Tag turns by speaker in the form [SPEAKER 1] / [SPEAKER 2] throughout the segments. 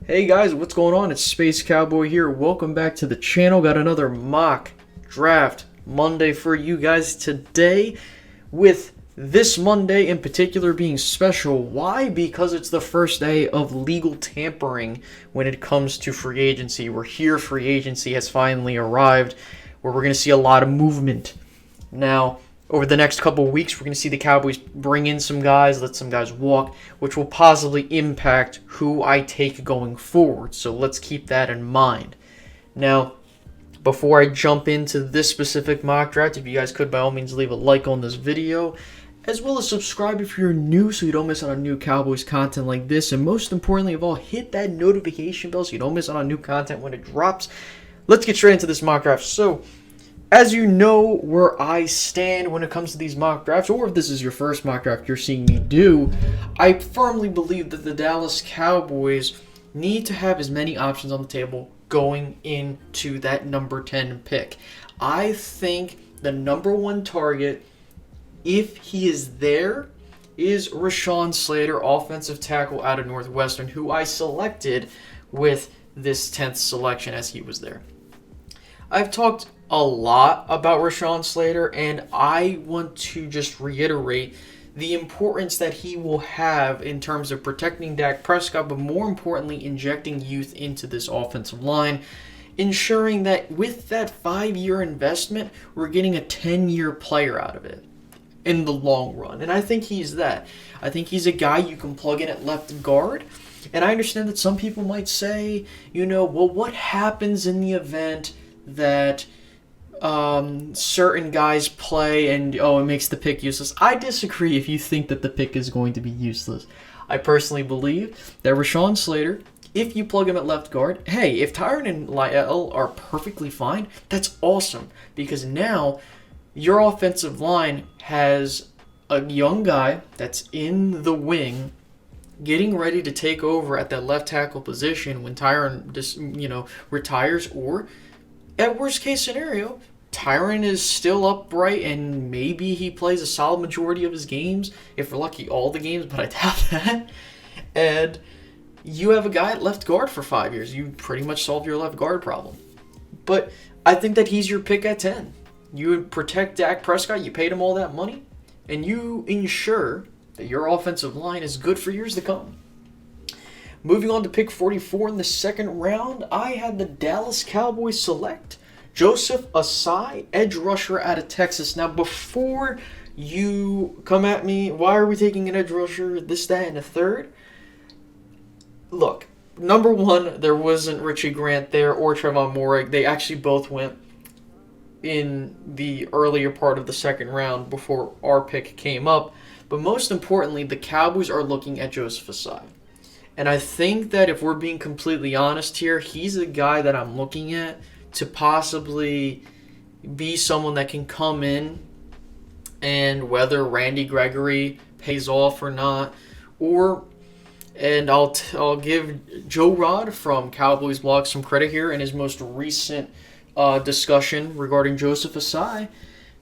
[SPEAKER 1] Hey guys, what's going on? It's Space Cowboy here. Welcome back to the channel. Got another mock draft Monday for you guys today, with this Monday in particular being special. Why? Because it's the first day of legal tampering when it comes to free agency. We're here, free agency has finally arrived, where we're going to see a lot of movement. Now, over the next couple of weeks, we're going to see the Cowboys bring in some guys, let some guys walk, which will possibly impact who I take going forward. So let's keep that in mind. Now, before I jump into this specific mock draft, if you guys could, by all means, leave a like on this video, as well as subscribe if you're new so you don't miss out on new Cowboys content like this. And most importantly of all, hit that notification bell so you don't miss out on new content when it drops. Let's get straight into this mock draft. So, as you know where I stand when it comes to these mock drafts, or if this is your first mock draft you're seeing me do, I firmly believe that the Dallas Cowboys need to have as many options on the table going into that number 10 pick. I think the number one target, if he is there, is Rashawn Slater, offensive tackle out of Northwestern, who I selected with this 10th selection as he was there. I've talked a lot about Rashawn Slater, and I want to just reiterate the importance that he will have in terms of protecting Dak Prescott, but more importantly, injecting youth into this offensive line, ensuring that with that 5-year investment, we're getting a 10-year player out of it in the long run. And I think he's that. I think he's a guy you can plug in at left guard. And I understand that some people might say, well, what happens in the event that certain guys play and it makes the pick useless? I disagree if you think that the pick is going to be useless. I personally believe that Rashawn Slater, if you plug him at left guard, hey, if Tyron and Lyle are perfectly fine, that's awesome, because now your offensive line has a young guy that's in the wing getting ready to take over at that left tackle position when Tyron just, retires, or at worst case scenario, Tyron is still upright and maybe he plays a solid majority of his games, if we're lucky all the games, but I doubt that. And you have a guy at left guard for 5 years. You pretty much solve your left guard problem. But I think that he's your pick at 10. You would protect Dak Prescott, you paid him all that money, and you ensure that your offensive line is good for years to come. Moving on to pick 44 in the second round, I had the Dallas Cowboys select Joseph Asai, edge rusher out of Texas. Now, before you come at me, why are we taking an edge rusher, this, that, and a third? Look, number one, there wasn't Richie Grant there or Trevon Moehrig. They actually both went in the earlier part of the second round before our pick came up. But most importantly, the Cowboys are looking at Joseph Asai. And I think that if we're being completely honest here, he's a guy that I'm looking at to possibly be someone that can come in, and whether Randy Gregory pays off or not, and I'll give Joe Rod from Cowboys Blog some credit here in his most recent discussion regarding Joseph Asai.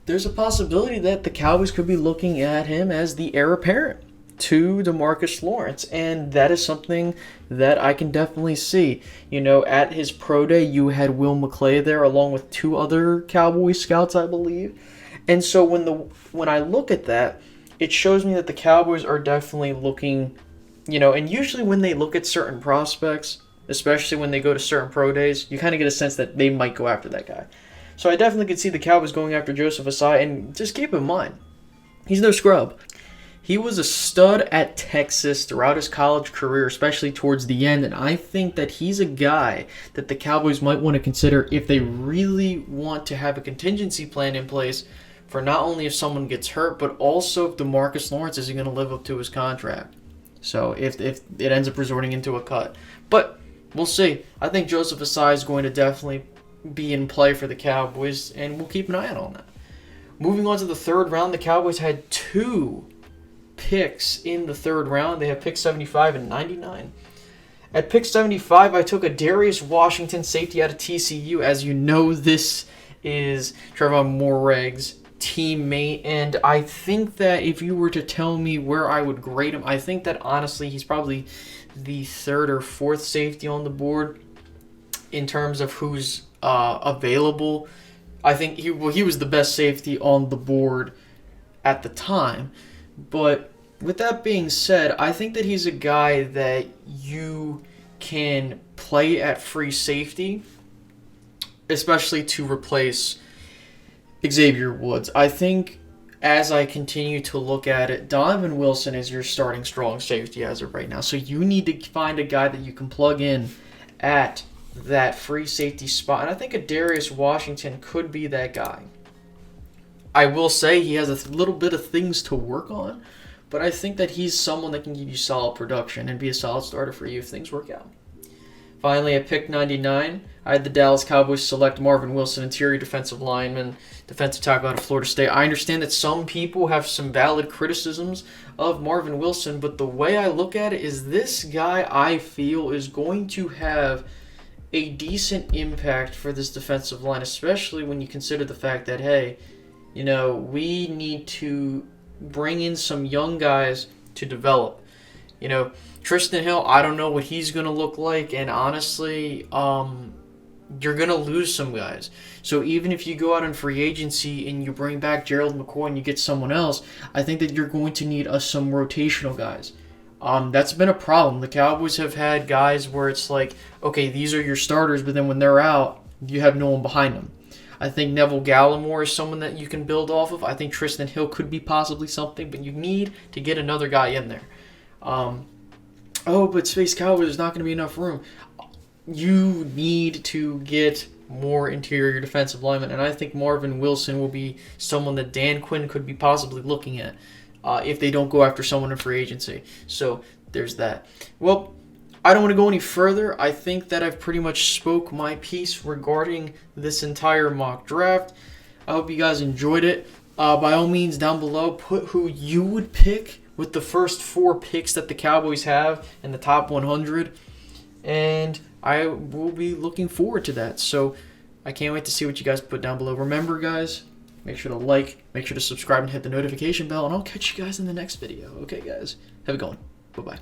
[SPEAKER 1] There's a possibility that the Cowboys could be looking at him as the heir apparent to DeMarcus Lawrence, and that is something that I can definitely see. At his pro day, you had Will McClay there along with 2 other Cowboy scouts, I believe. And so when I look at that, it shows me that the Cowboys are definitely looking, and usually when they look at certain prospects, especially when they go to certain pro days, you kind of get a sense that they might go after that guy. So I definitely could see the Cowboys going after Joseph Asai, and just keep in mind, he's no scrub. He was a stud at Texas throughout his college career, especially towards the end, and I think that he's a guy that the Cowboys might want to consider if they really want to have a contingency plan in place for not only if someone gets hurt, but also if DeMarcus Lawrence isn't going to live up to his contract. So if it ends up resorting into a cut. But we'll see. I think Joseph Asai is going to definitely be in play for the Cowboys, and we'll keep an eye out on that. Moving on to the third round, the Cowboys had 2 picks in the third round. They have pick 75 and 99. At pick 75, I took a Darius Washington safety out of TCU. As you know, this is Trevon Moehrig's teammate, and I think that if you were to tell me where I would grade him, I think that honestly he's probably the third or fourth safety on the board in terms of who's available. I think he was the best safety on the board at the time. But with that being said, I think that he's a guy that you can play at free safety, especially to replace Xavier Woods. I think as I continue to look at it, Donovan Wilson is your starting strong safety as of right now. So you need to find a guy that you can plug in at that free safety spot. And I think a Darius Washington could be that guy. I will say he has a little bit of things to work on, but I think that he's someone that can give you solid production and be a solid starter for you if things work out. Finally, at pick 99, I had the Dallas Cowboys select Marvin Wilson, interior defensive lineman, defensive tackle out of Florida State. I understand that some people have some valid criticisms of Marvin Wilson, but the way I look at it is this guy, I feel, is going to have a decent impact for this defensive line, especially when you consider the fact that, hey, you know, we need to bring in some young guys to develop. You know, Tristan Hill, I don't know what he's going to look like, and honestly, you're going to lose some guys. So even if you go out in free agency and you bring back Gerald McCoy and you get someone else, I think that you're going to need some rotational guys. That's been a problem. The Cowboys have had guys where it's like, okay, these are your starters, but then when they're out, you have no one behind them. I think Neville Gallimore is someone that you can build off of. I think Tristan Hill could be possibly something, but you need to get another guy in there. But Space Cowboys, there's not going to be enough room. You need to get more interior defensive linemen, and I think Marvin Wilson will be someone that Dan Quinn could be possibly looking at if they don't go after someone in free agency. So there's that. Well, I don't want to go any further. I think that I've pretty much spoke my piece regarding this entire mock draft. I hope you guys enjoyed it. By all means, down below, put who you would pick with the first 4 picks that the Cowboys have in the top 100. And I will be looking forward to that. So I can't wait to see what you guys put down below. Remember, guys, make sure to like, make sure to subscribe, and hit the notification bell. And I'll catch you guys in the next video. Okay, guys? Have a good one. Bye-bye.